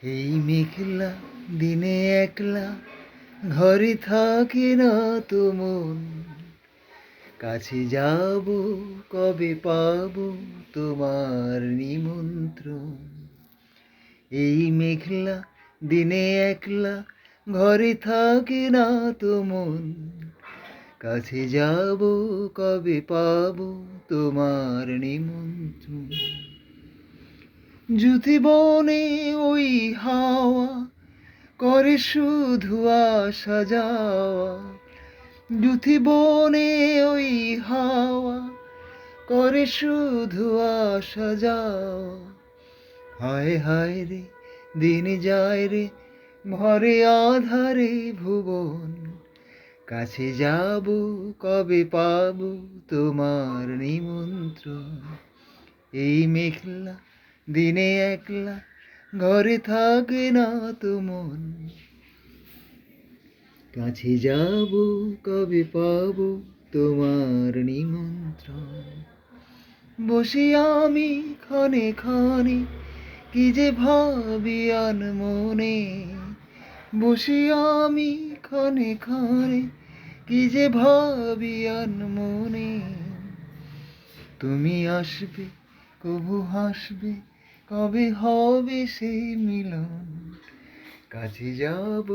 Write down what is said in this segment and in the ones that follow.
এই মেঘলা দিনে একলা ঘরে থাকে না তো মন, কাছে যাব কবে পাবো তোমার নিমন্ত্রণ। এই মেঘলা দিনে একলা ঘরে থাকে না তো মন, কাছে যাব কবে পাবো তোমার নিমন্ত্রণ। জুথি বনে ওই হাওয়া করে শুধু আসা যাওয়া, জুথি বনে ওই হাওয়া করে শুধু আসা যাওয়া। হায় হায় রে দিন যায় রে ভরে আধারে ভুবন, কাছে যাব কবে পাবো তোমার নিমন্ত্রণ। এই মেঘলা দিনে একলা ঘরে থাকে না তো মন, কাছে যাব কবে পাবো তোমার নিমন্ত্রণ। বসে আমি ক্ষণে ক্ষণে কি যে ভাবি আনমনে, বসে আমি ক্ষণে ক্ষণে কি যে ভাবি আনমনে। তুমি আসবে কবু হাসবে কবে হবে সেই মিলন, কাছে যাব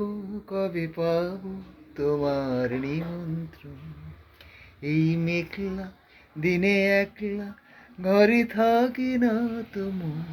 কবে পাবো তোমার নিমন্ত্রণ। এই মেঘলা দিনে একলা ঘরে থাকে না তো মন,